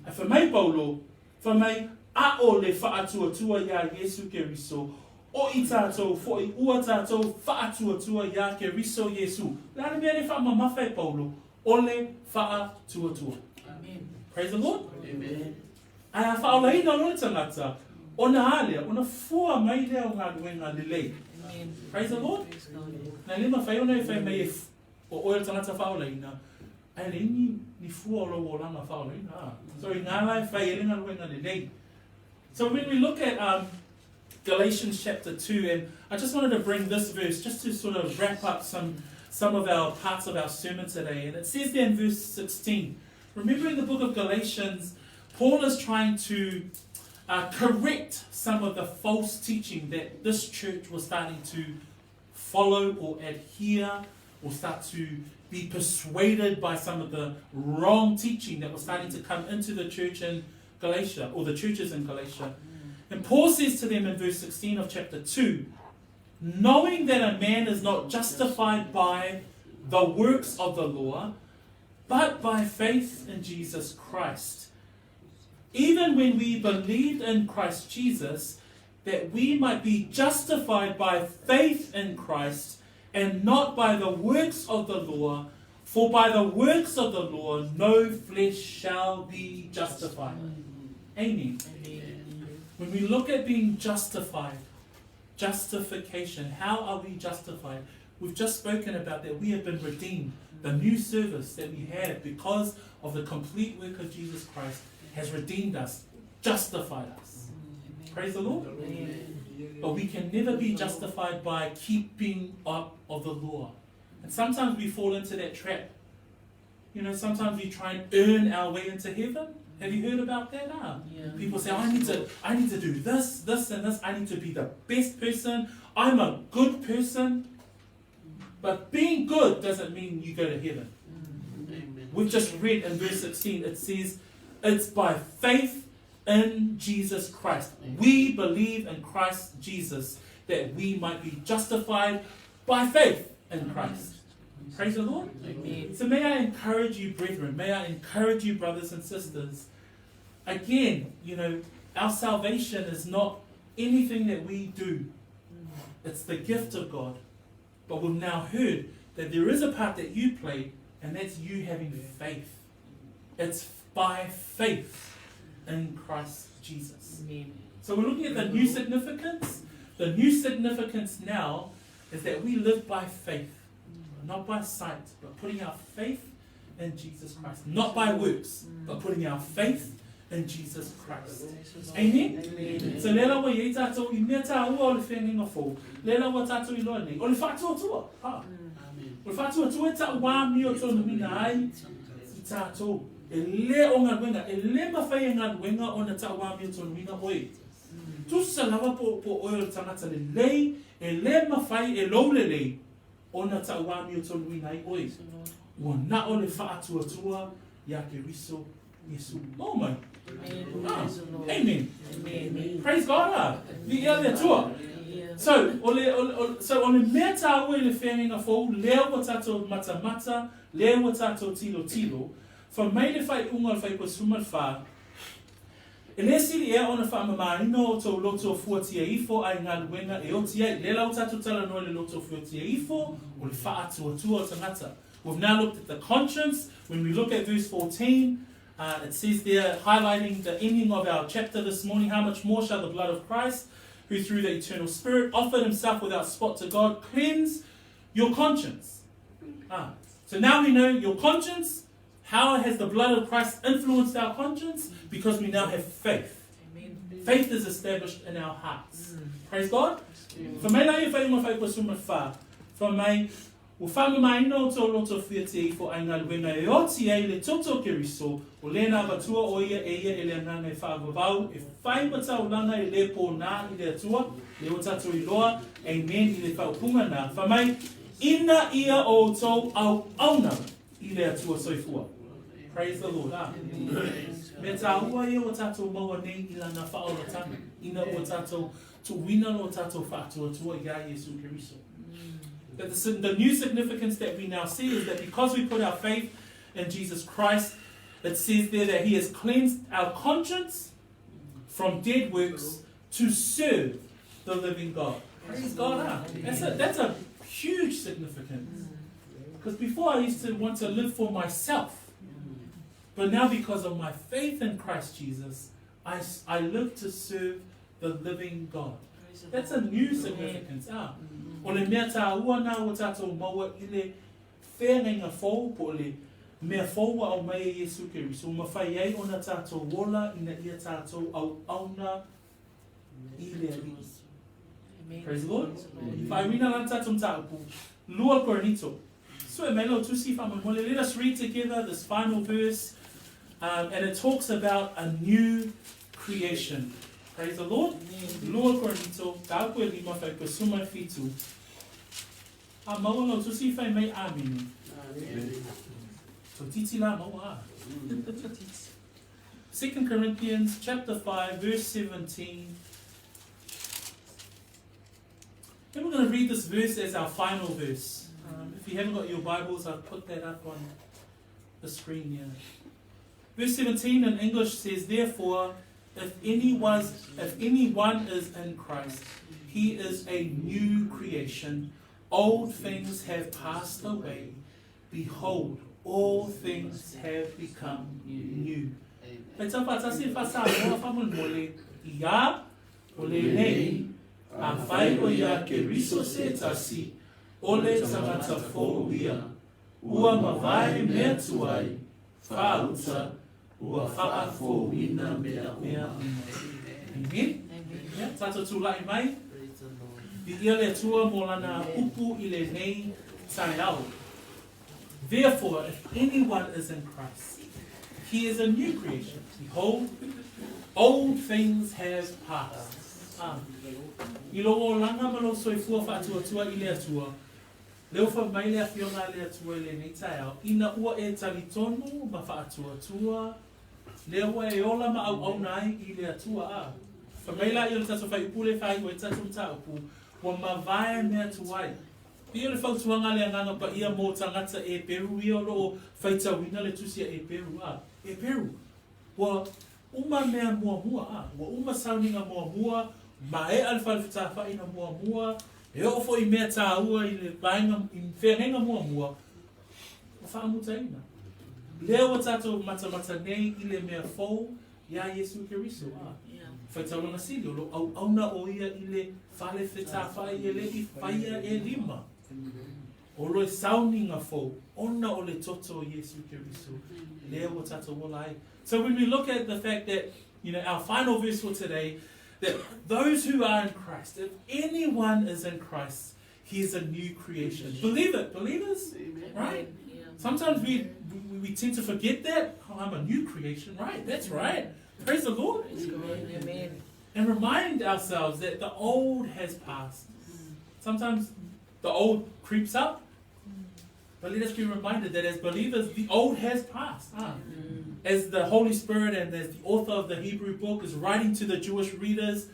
[SPEAKER 1] E whamai Paulo, whamai a o le whaatuatua ia Yesu Keriso, o I tātou foi ua tātou whaatuatua ia Keriso Yesu. Lana mea le whaamamawhai Paulo, o le whaatuatua. Amen. Praise the Lord. Amen. Ai a whaolai na lona tangata, o na alea, o na fua mai lea o ngā ruenga le lei. Amen. Praise the Lord. Na lima whai ona e whai mai o oe tangata whaolai na, ai le ni fua o lo o langa whaolai na. So I ngā lai whai e ngā ruenga le lei. So when we look at Galatians chapter 2, and I just wanted to bring this verse just to sort of wrap up some of our parts of our sermon today. And it says there in verse 16, remember in the book of Galatians, Paul is trying to correct some of the false teaching that this church was starting to follow or adhere or start to be persuaded by some of the wrong teaching that was starting to come into the church in Galatia, or the churches in Galatia. And Paul says to them in verse 16 of chapter 2, knowing that a man is not justified by the works of the law, but by faith in Jesus Christ. Even when we believed in Christ Jesus, that we might be justified by faith in Christ, and not by the works of the law, for by the works of the law no flesh shall be justified. Amen. When we look at being justified, justification, how are we justified? We've just spoken about that we have been redeemed. The new service that we have because of the complete work of Jesus Christ has redeemed us, justified us. Praise the Lord. But we can never be justified by keeping up of the law. And sometimes we fall into that trap. You know, sometimes we try and earn our way into heaven. Have you heard about that?
[SPEAKER 3] Yeah.
[SPEAKER 1] People say, I need to do this, this, and this. I need to be the best person. I'm a good person. But being good doesn't mean you go to heaven.
[SPEAKER 2] Amen.
[SPEAKER 1] We've just read in verse 16, it says, it's by faith in Jesus Christ. We believe in Christ Jesus that we might be justified by faith in Christ. Praise the Lord.
[SPEAKER 3] Amen.
[SPEAKER 1] So may I encourage you, brethren, may I encourage you, brothers and sisters. Again, our salvation is not anything that we do. It's the gift of God. But we've now heard that there is a part that you play, and that's you having faith. It's by faith in Christ Jesus.
[SPEAKER 3] Amen.
[SPEAKER 1] So we're looking at the new significance. The new significance now is that we live by faith, not by sight, but putting our faith in Jesus Christ. Not by works, but putting our faith in Jesus Christ. Amen?
[SPEAKER 3] Amen.
[SPEAKER 1] So lela wa ye tatou I mea tā ua o le whenenga fō. Lela wa tatou I loa nei. O le whātua tua.
[SPEAKER 2] Amen.
[SPEAKER 1] O le whātua tua e tā wā mi o tōna mina ai I tātou. E le o ngā ruenga. E le mawhai e ngā ruenga o na tā wā mi o tōna mina oi. Tusa lava po oi o le tangata le lei. E le mawhai e lou le lei. O na tā wā mi o tōna mina ai oi. Ua na o le whātua tua. Ia ke riso Yesu. Oh my. Amen.
[SPEAKER 3] Amen.
[SPEAKER 1] Praise God. Ia le tua. So, o le mea tā ue le whenenga fōu, lea wa tātou mata, lea wa tātou tilo, wha mai le whai unga le whai pasuma le whā. E le siri ea ona wha mamaino o tō loto fuatia ifo ai ngā luenga e oti ai, le lau tātou tala noa le loto fuatia ifo, o le wha atua o tangata. We've now looked at the conscience. When we look at verse 14, it says there, highlighting the ending of our chapter this morning, how much more shall the blood of Christ, who through the eternal Spirit offered himself without spot to God, cleanse your conscience. So now we know your conscience. How has the blood of Christ influenced our conscience? Because we now have faith. Faith is established in our hearts. Praise God. For me, na ia whai unga whai pasuma whā. For me, o whanga mai no tō loto whiatia I fo ai ngā luenga e oti ai le toto ke riso, o lēnā watua o ia e ia e le ananga e whaavavau, e whai matau langa e le pō nā I le atua, le o tato I loa, amen I le whaupunga nā. Whamai, ina ia o tō au auna I le atua soifua. Praise the Lord. Me tā ua ia o tato maua nei I lana whaoratanga, ina o tato tu wina lo tato whaatua tua ia Yesu Keriso. That the new significance that we now see is that because we put our faith in Jesus Christ, it says there that he has cleansed our conscience from dead works to serve the living God. Praise God. That's a huge significance. Because before I used to want to live for myself. But now because of my faith in Christ Jesus, I live to serve the living God. That's a new significance. O le mea tā ua nā o tātou maua I le whenenga fōu po le mea fōua au mai e Yesu Keriso. Mawhai ei o na tātou wola ina ia tātou au auna I le ali. Praise the Lord. Whai rina lan tātou tāupu. Lua Korinito. So e melo tusi whamamole. Let us read together this final verse. And it talks about a new creation. Praise the Lord. Lua Korinito, tāpu e lima whai pasuma fitu. A maua no tusi whai mai amini. So titi la maua. 2 Corinthians chapter 5, verse 17. And we're going to read this verse as our final verse. If you haven't got your Bibles, I've put that up on the screen here. Verse 17 in English says, therefore, if anyone is in Christ, he is a new creation. Old things have passed away. Behold, all things have become new. A whai o ia ke riso se tasi, o le tangata fōuia, ua mawai mea tuai, whauta, ua whaa fōuina mea. Amen? Tato tūlai mai, I ia le tua mo lana upu I le nei tai au. Therefore, if anyone is in Christ, he is a new creation. Behold, old things have passed. I logo langa malo soifua whātua i lea tua. Leo wha mai lea whionga lea tua le nei tai au. Ina ua e talitonu ma whātua. Leo e ola ma au nai i lea tua a. Wha mai la i o tato whai upule whai o e tato mta upu. Wa ma vae mea tuai. Ia le whautuanga lea nganga pa ia mō tangata e Peru. Ia lo whaitawina le tusia e Peru a. E Peru. Wa uma mea mua a. Wa uma sauninga mua. Ma e alfalfita whaina mua. E ofo I mea tā ua I le paenga I whenga mua. O whaamuta ina. Leo o tato mata nei I le mea fau ia Yesu Keriso. Whaitauranga sili o lo au auna o ia I le whale whita whai e le I whaia e lima. O lo e sauninga fau. Ona o le toto o Yesu Keriso. Leo o tato wolai. So when we look at the fact that, our final verse for today, that those who are in Christ, if anyone is in Christ, he is a new creation. Believe it, believers, right? Sometimes we tend to forget that. Oh, I'm a new creation, right? That's right. Praise the Lord.
[SPEAKER 3] Amen.
[SPEAKER 1] And remind ourselves that the old has passed. Sometimes the old creeps up, but let us be reminded that as believers, the old has passed. As the Holy Spirit and as the author of the Hebrew book is writing to the Jewish readers,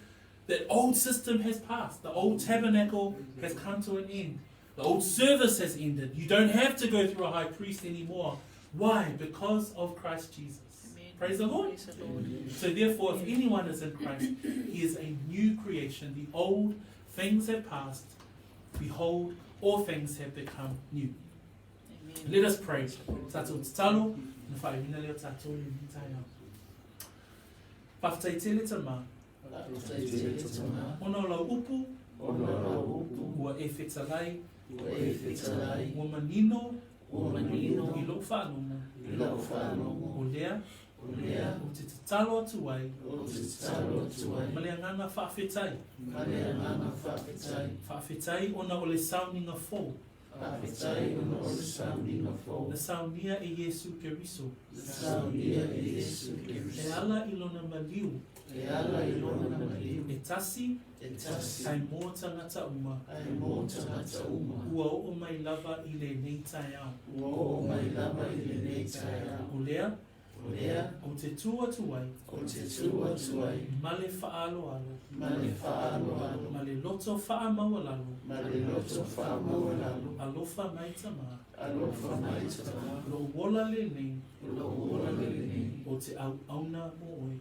[SPEAKER 1] that old system has passed. The old tabernacle has come to an end. The old service has ended. You don't have to go through a high priest anymore. Why? Because of Christ Jesus. Amen. Praise the Lord.
[SPEAKER 3] Praise the Lord.
[SPEAKER 1] So therefore, if anyone is in Christ, he is a new creation. The old things have passed. Behold, all things have become new.
[SPEAKER 3] Amen.
[SPEAKER 1] Let us pray. Tato tatalo. Whaewina leo tātou I mitai au. Whawhataitele ta mā. Ona o lau upu. Ua e whetalai. Ua manino. I lo whanonga. O lea. O te tatalo atu ai. Ma lea nganga whawhetai. Whawhetai ona o le sauninga fō. Na saunia e Yesu Keriso. E ala ilona maliu. E tasi. Kai mō tangata uma. Ua o mai lava I le nei tai au. O lea. O te tua tuai. Ma le whaalo alo. Ma le loto wha mawalalo. Alofa mai tamā. Lo wola le nei. O te au auna mo oi.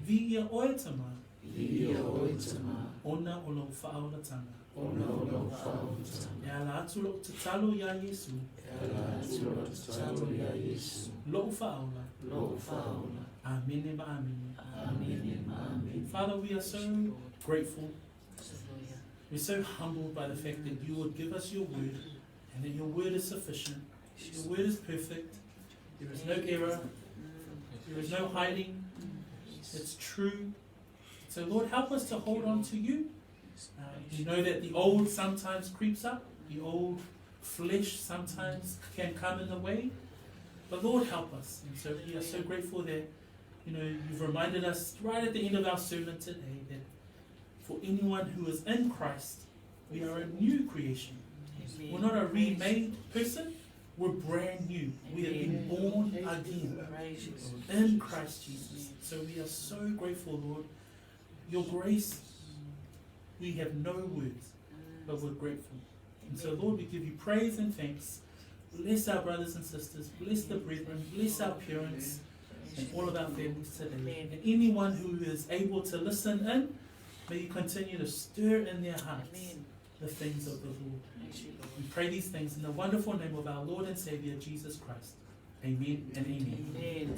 [SPEAKER 1] Vi ia oe tamā. Ona o lo whaolatanga. E ala atu lo te talo ia Yesu. Lo whaola. Amen ma amen. Father, we are so grateful. We're so humbled by the fact that you would give us your word and that your word is sufficient. Your word is perfect. There is no error. There is no hiding. It's true. So Lord, help us to hold on to you. You know that the old sometimes creeps up. The old flesh sometimes can come in the way. But Lord, help us. And so we are so grateful that, you've reminded us right at the end of our sermon today that for anyone who is in Christ, we are a new creation. Amen. We're not a remade person. We're brand new. We have been born again in Christ Jesus. So we are so grateful, Lord. Your grace, we have no words, but we're grateful. And so, Lord, we give you praise and thanks. Bless our brothers and sisters. Bless the brethren. Bless our parents and all of our families today. And anyone who is able to listen in, may you continue to stir in their hearts the things of the Lord. We pray these things in the wonderful name of our Lord and Savior, Jesus Christ. Amen and amen. Amen.